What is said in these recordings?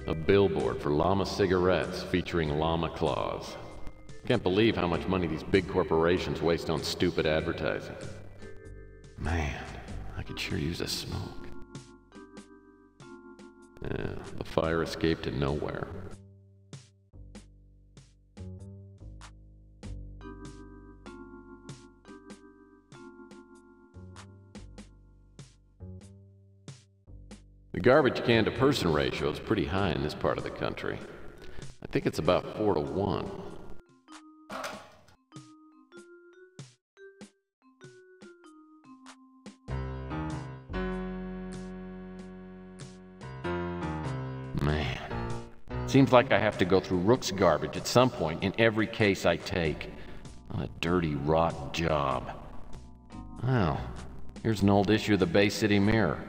A billboard for llama cigarettes featuring llama claws. Can't believe how much money these big corporations waste on stupid advertising. Man, I could sure use a smoke. Yeah, the fire escaped to nowhere. The garbage can to person ratio is pretty high in this part of the country. I think it's about 4 to 1. Man, seems like I have to go through Rook's garbage at some point in every case I take. What a dirty, rotten job. Well, here's an old issue of the Bay City Mirror.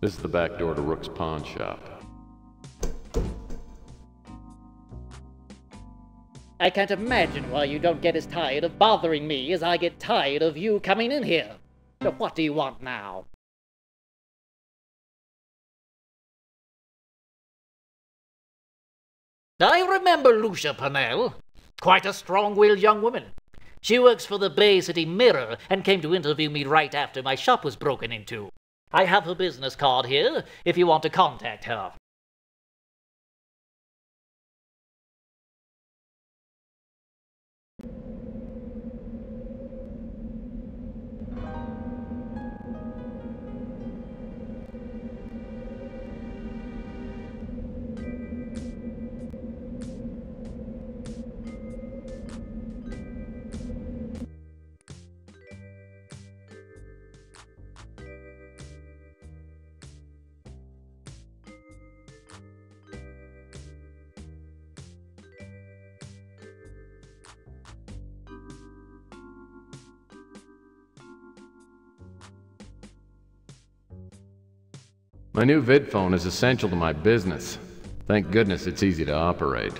This is the back door to Rook's pawn shop. I can't imagine why you don't get as tired of bothering me as I get tired of you coming in here. So what do you want now? I remember Lucia Purnell. Quite a strong-willed young woman. She works for the Bay City Mirror and came to interview me right after my shop was broken into. I have her business card here if you want to contact her. My new vid phone is essential to my business. Thank goodness it's easy to operate.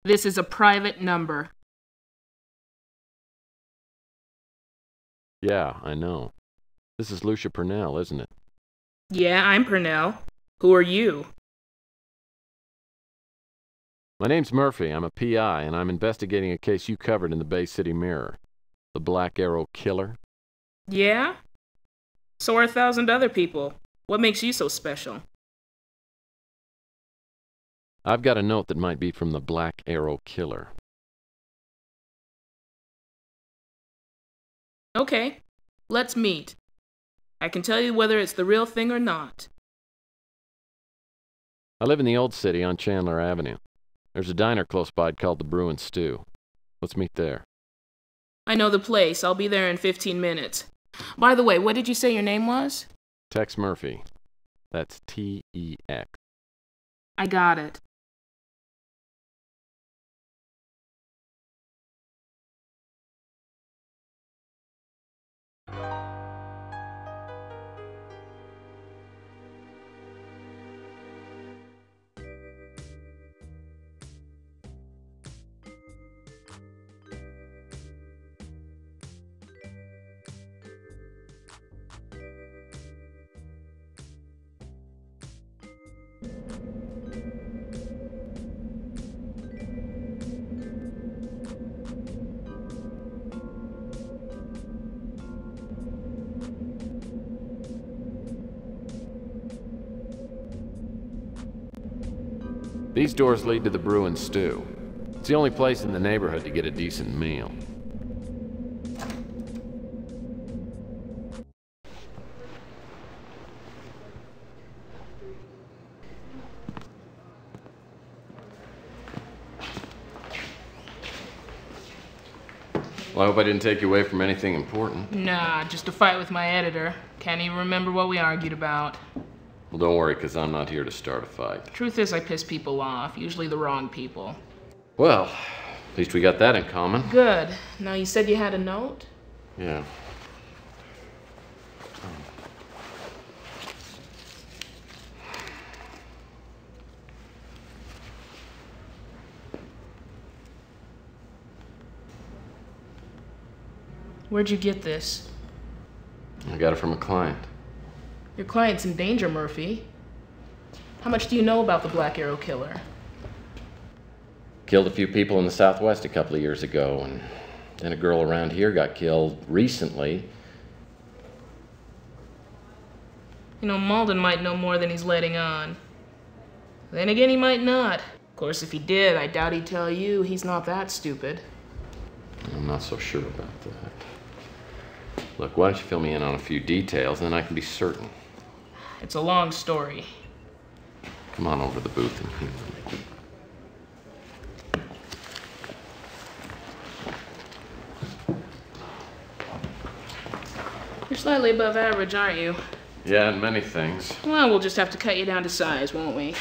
This is a private number. Yeah, I know. This is Lucia Purnell, isn't it? Yeah, I'm Purnell. Who are you? My name's Murphy. I'm a PI, and I'm investigating a case you covered in the Bay City Mirror. The Black Arrow Killer. Yeah? So are 1,000 other people. What makes you so special? I've got a note that might be from the Black Arrow Killer. Okay, let's meet. I can tell you whether it's the real thing or not. I live in the Old City on Chandler Avenue. There's a diner close by called the Brew and Stew. Let's meet there. I know the place. I'll be there in 15 minutes. By the way, what did you say your name was? Tex Murphy. That's T-E-X. I got it. These doors lead to the Brew and Stew. It's the only place in the neighborhood to get a decent meal. Well, I hope I didn't take you away from anything important. Nah, just a fight with my editor. Can't even remember what we argued about. Well, don't worry, because I'm not here to start a fight. Truth is, I piss people off, usually the wrong people. Well, at least we got that in common. Good. Now, you said you had a note? Yeah. Where'd you get this? I got it from a client. Your client's in danger, Murphy. How much do you know about the Black Arrow Killer? Killed a few people in the Southwest a couple of years ago, and then a girl around here got killed recently. You know, Malden might know more than he's letting on. Then again, he might not. Of course, if he did, I doubt he'd tell you. He's not that stupid. I'm not so sure about that. Look, why don't you fill me in on a few details, and then I can be certain. It's a long story. Come on over to the booth and hear me. You're slightly above average, aren't you? Yeah, and many things. Well, we'll just have to cut you down to size, won't we?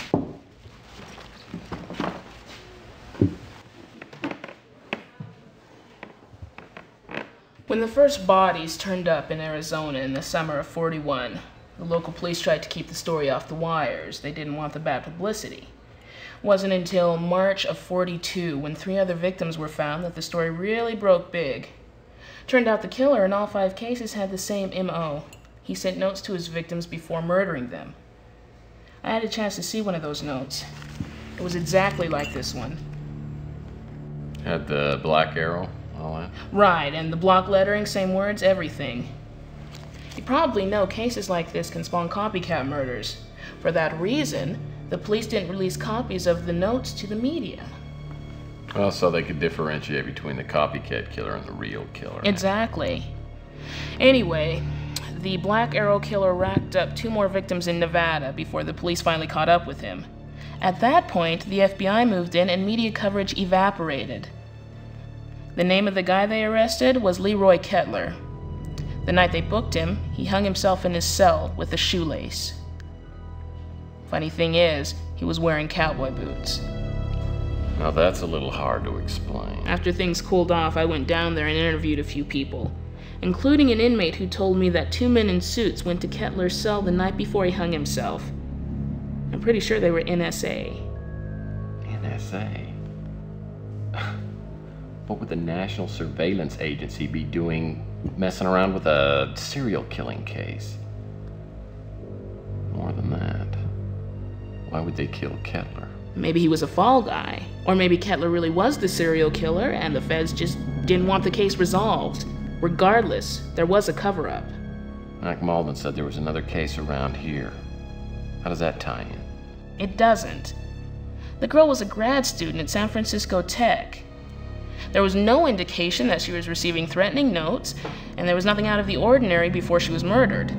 When the first bodies turned up in Arizona in the summer of '41, the local police tried to keep the story off the wires. They didn't want the bad publicity. It wasn't until March of '42, when 3 other victims were found, that the story really broke big. Turned out the killer in all 5 cases had the same MO. He sent notes to his victims before murdering them. I had a chance to see one of those notes. It was exactly like this one. Had the black arrow, all that? Right, and the block lettering, same words, everything. You probably know cases like this can spawn copycat murders. For that reason, the police didn't release copies of the notes to the media. Well, so they could differentiate between the copycat killer and the real killer. Exactly. Anyway, the Black Arrow killer racked up 2 more victims in Nevada before the police finally caught up with him. At that point, the FBI moved in and media coverage evaporated. The name of the guy they arrested was Leroy Kettler. The night they booked him, he hung himself in his cell with a shoelace. Funny thing is, he was wearing cowboy boots. Now that's a little hard to explain. After things cooled off, I went down there and interviewed a few people, including an inmate who told me that 2 men in suits went to Kettler's cell the night before he hung himself. I'm pretty sure they were NSA. NSA? What would the National Surveillance Agency be doing messing around with a serial killing case? More than that, why would they kill Kettler? Maybe he was a fall guy. Or maybe Kettler really was the serial killer and the feds just didn't want the case resolved. Regardless, there was a cover-up. Mac Malden said there was another case around here. How does that tie in? It doesn't. The girl was a grad student at San Francisco Tech. There was no indication that she was receiving threatening notes, and there was nothing out of the ordinary before she was murdered.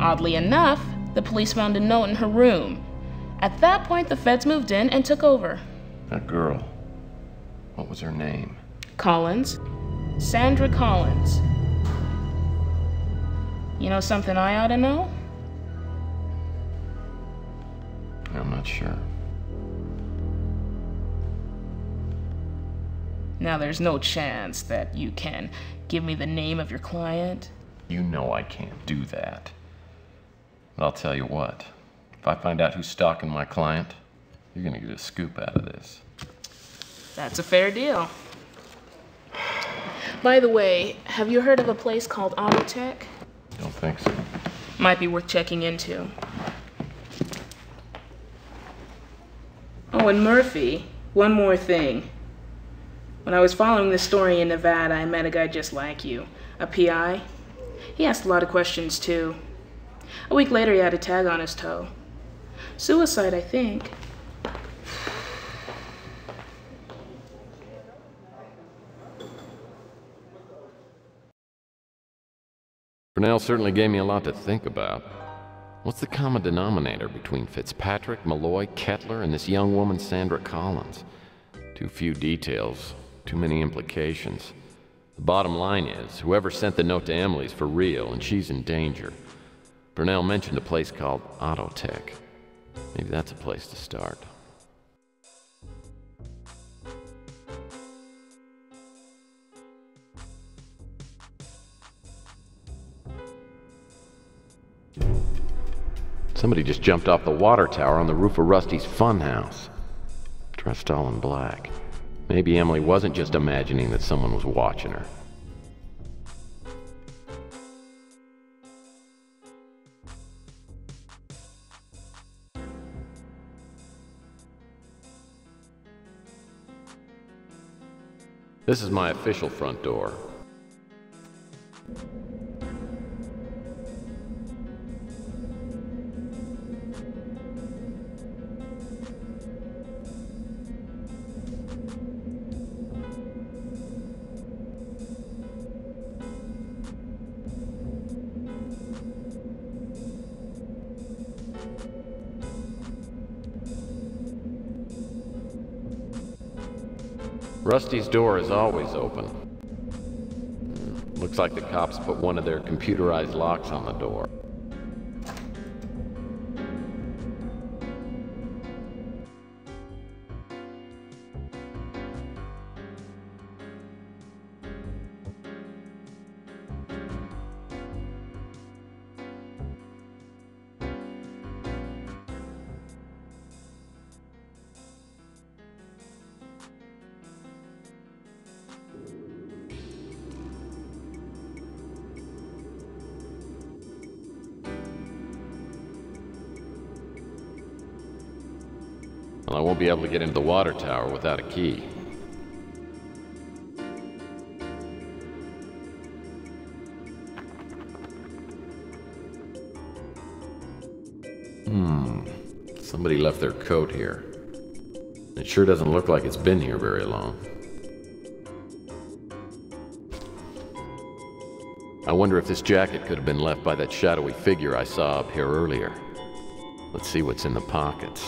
Oddly enough, the police found a note in her room. At that point, the feds moved in and took over. That girl, what was her name? Collins. Sandra Collins. You know something I ought to know? I'm not sure. Now, there's no chance that you can give me the name of your client? You know I can't do that. But I'll tell you what. If I find out who's stalking my client, you're gonna get a scoop out of this. That's a fair deal. By the way, have you heard of a place called Autotech? Don't think so. Might be worth checking into. Oh, and Murphy, one more thing. When I was following this story in Nevada, I met a guy just like you, a PI. He asked a lot of questions, too. A week later, he had a tag on his toe. Suicide, I think. Purnell certainly gave me a lot to think about. What's the common denominator between Fitzpatrick, Malloy, Kettler, and this young woman, Sandra Collins? Too few details, too many implications. The bottom line is, whoever sent the note to Emily's for real, and she's in danger. Purnell mentioned a place called Autotech. Maybe that's a place to start. Somebody just jumped off the water tower on the roof of Rusty's funhouse. Dressed all in black. Maybe Emily wasn't just imagining that someone was watching her. This is my official front door. Rusty's door is always open. Looks like the cops put one of their computerized locks on the door. Well, I won't be able to get into the water tower without a key. Somebody left their coat here. It sure doesn't look like it's been here very long. I wonder if this jacket could have been left by that shadowy figure I saw up here earlier. Let's see what's in the pockets.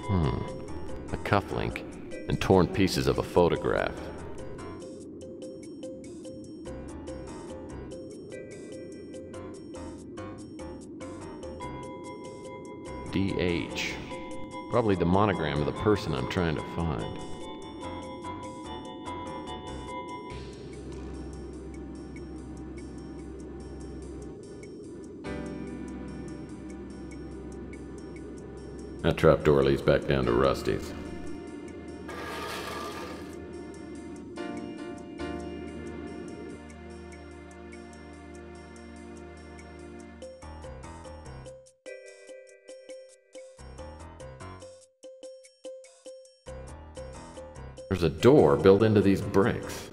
A cufflink and torn pieces of a photograph. DH. Probably the monogram of the person I'm trying to find. That trapdoor leads back down to Rusty's. There's a door built into these bricks.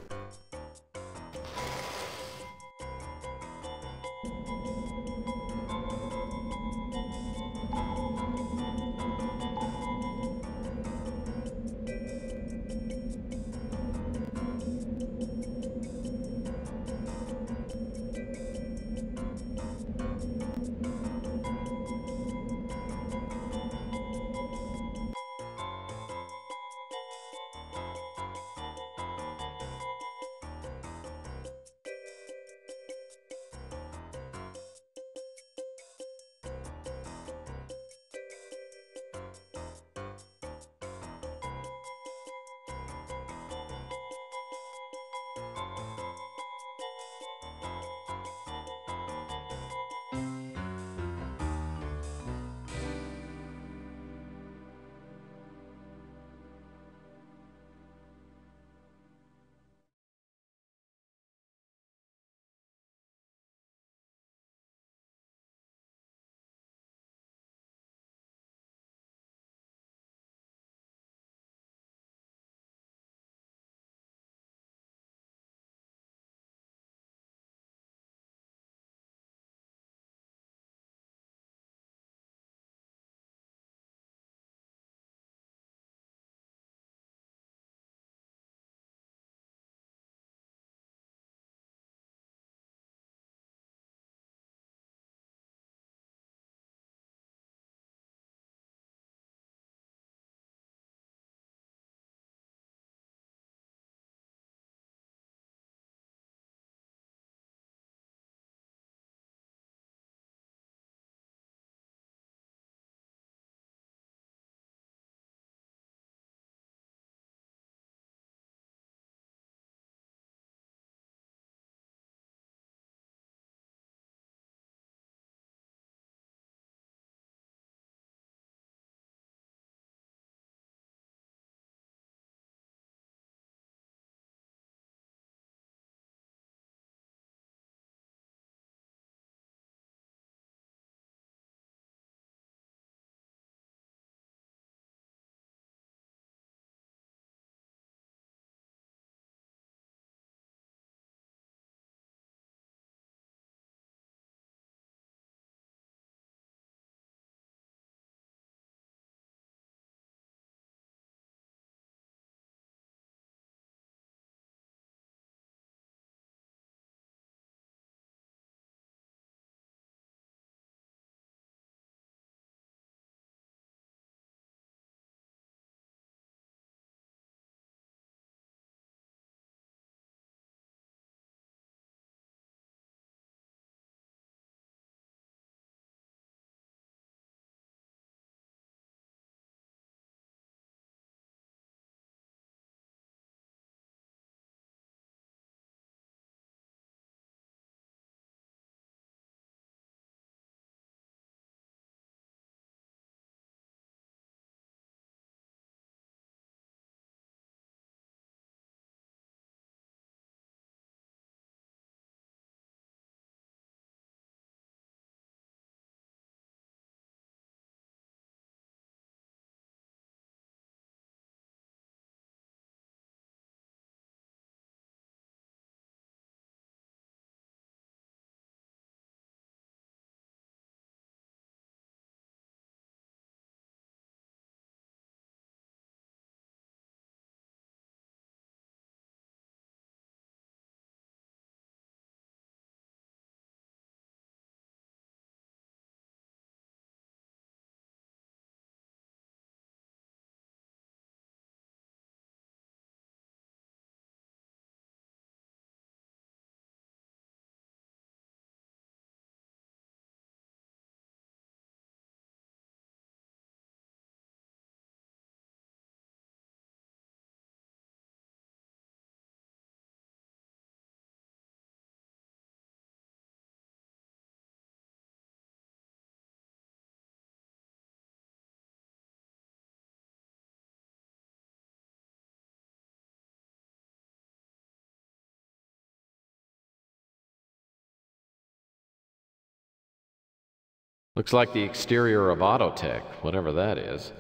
Looks like the exterior of Autotech, whatever that is.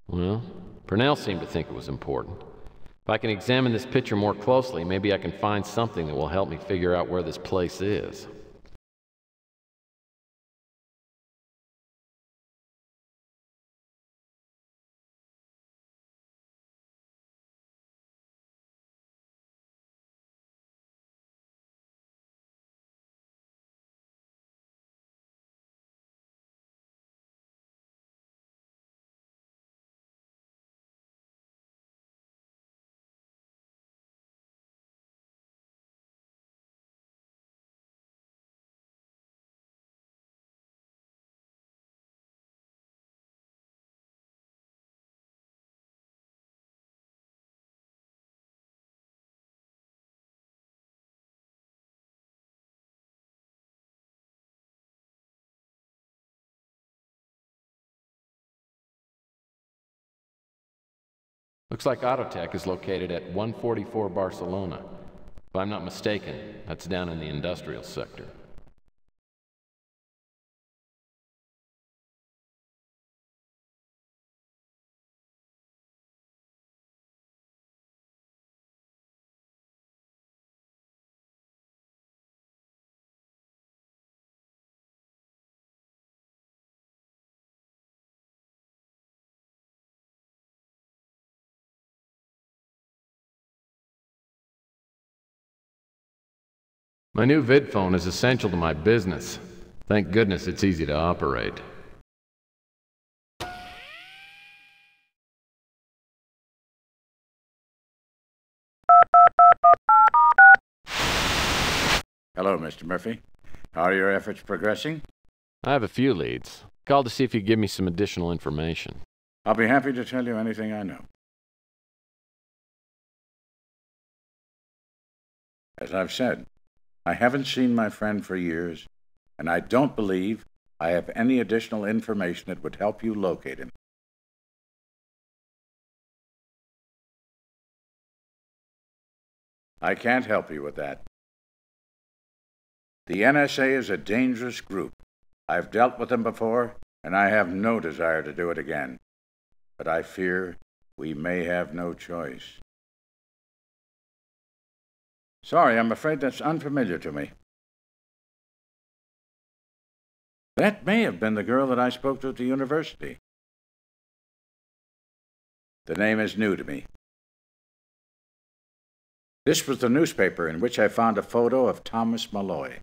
Well, Purnell seemed to think it was important. If I can examine this picture more closely, maybe I can find something that will help me figure out where this place is. Looks like Autotech is located at 144 Barcelona. If I'm not mistaken, that's down in the industrial sector. My new vid phone is essential to my business. Thank goodness it's easy to operate. Hello, Mr. Murphy. How are your efforts progressing? I have a few leads. Called to see if you could give me some additional information. I'll be happy to tell you anything I know. As I've said, I haven't seen my friend for years, and I don't believe I have any additional information that would help you locate him. I can't help you with that. The NSA is a dangerous group. I've dealt with them before, and I have no desire to do it again. But I fear we may have no choice. Sorry, I'm afraid that's unfamiliar to me. That may have been the girl that I spoke to at the university. The name is new to me. This was the newspaper in which I found a photo of Thomas Malloy.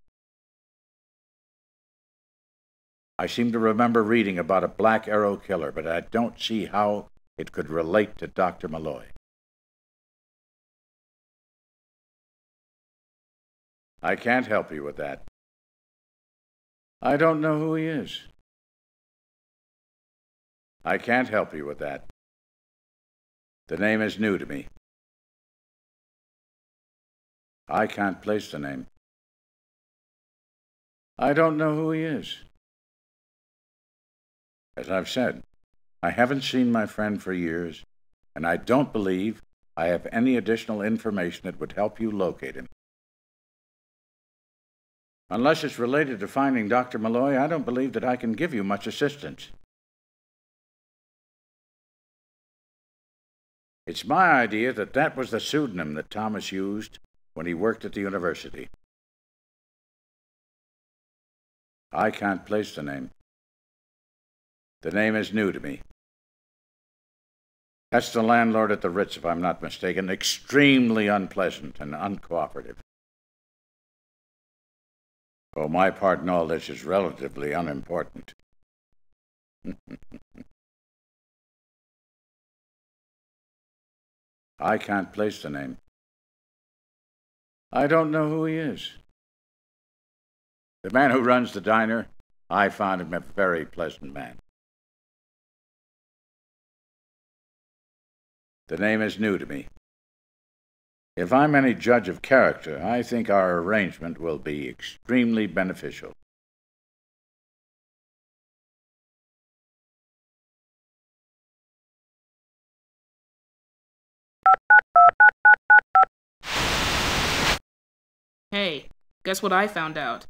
I seem to remember reading about a Black Arrow killer, but I don't see how it could relate to Dr. Malloy. I can't help you with that. I don't know who he is. I can't help you with that. The name is new to me. I can't place the name. I don't know who he is. As I've said, I haven't seen my friend for years, and I don't believe I have any additional information that would help you locate him. Unless it's related to finding Dr. Malloy, I don't believe that I can give you much assistance. It's my idea that that was the pseudonym that Thomas used when he worked at the university. I can't place the name. The name is new to me. That's the landlord at the Ritz, if I'm not mistaken. Extremely unpleasant and uncooperative. For my part in all this is relatively unimportant. I can't place the name. I don't know who he is. The man who runs the diner, I found him a very pleasant man. The name is new to me. If I'm any judge of character, I think our arrangement will be extremely beneficial. Hey, guess what I found out?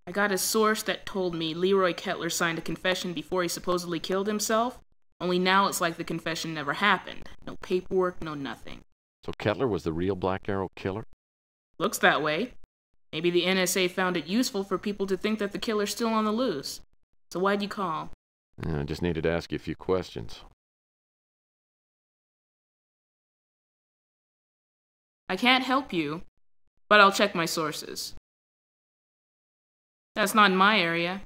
I got a source that told me Leroy Kettler signed a confession before he supposedly killed himself, only now it's like the confession never happened. No paperwork, no nothing. So Kettler was the real Black Arrow killer? Looks that way. Maybe the NSA found it useful for people to think that the killer's still on the loose. So why'd you call? I just needed to ask you a few questions. I can't help you, but I'll check my sources. That's not in my area.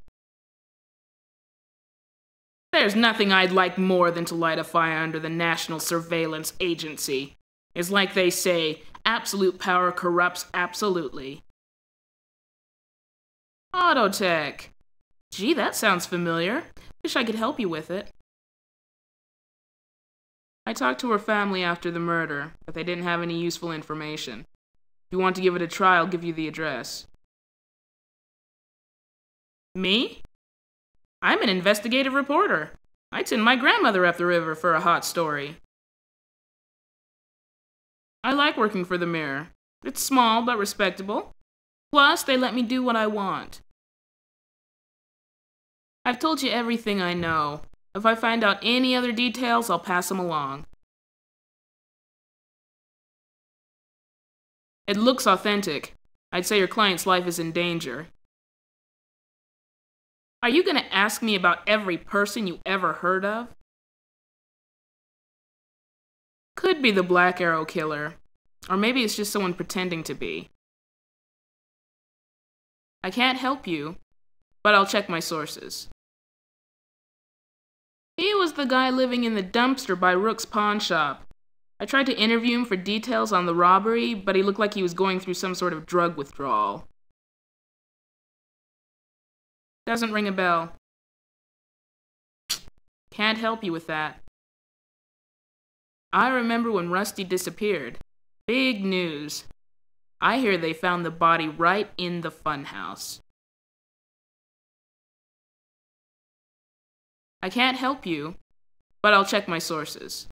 There's nothing I'd like more than to light a fire under the National Surveillance Agency. It's like they say, absolute power corrupts absolutely. Autotech. Gee, that sounds familiar. Wish I could help you with it. I talked to her family after the murder, but they didn't have any useful information. If you want to give it a try, I'll give you the address. Me? I'm an investigative reporter. I'd send my grandmother up the river for a hot story. I like working for the Mirror. It's small but respectable. Plus, they let me do what I want. I've told you everything I know. If I find out any other details, I'll pass them along. It looks authentic. I'd say your client's life is in danger. Are you going to ask me about every person you ever heard of? Could be the Black Arrow killer. Or maybe it's just someone pretending to be. I can't help you, but I'll check my sources. He was the guy living in the dumpster by Rook's pawn shop. I tried to interview him for details on the robbery, but he looked like he was going through some sort of drug withdrawal. Doesn't ring a bell. Can't help you with that. I remember when Rusty disappeared. Big news. I hear they found the body right in the funhouse. I can't help you, but I'll check my sources.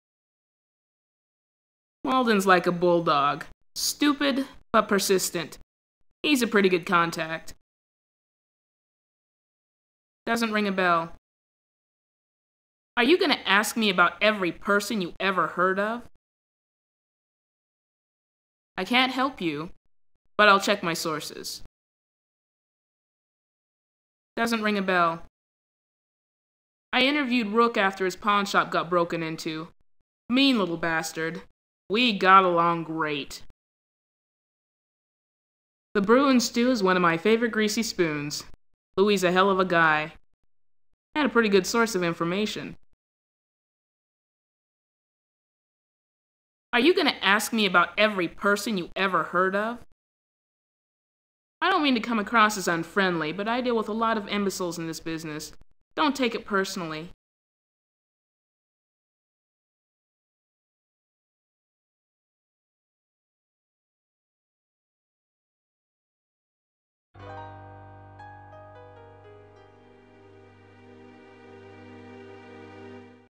Walden's like a bulldog. Stupid, but persistent. He's a pretty good contact. Doesn't ring a bell. Are you going to ask me about every person you ever heard of? I can't help you, but I'll check my sources. Doesn't ring a bell. I interviewed Rook after his pawn shop got broken into. Mean little bastard. We got along great. The Bruin stew is one of my favorite greasy spoons. Louie's a hell of a guy. And a pretty good source of information. Are you going to ask me about every person you ever heard of? I don't mean to come across as unfriendly, but I deal with a lot of imbeciles in this business. Don't take it personally.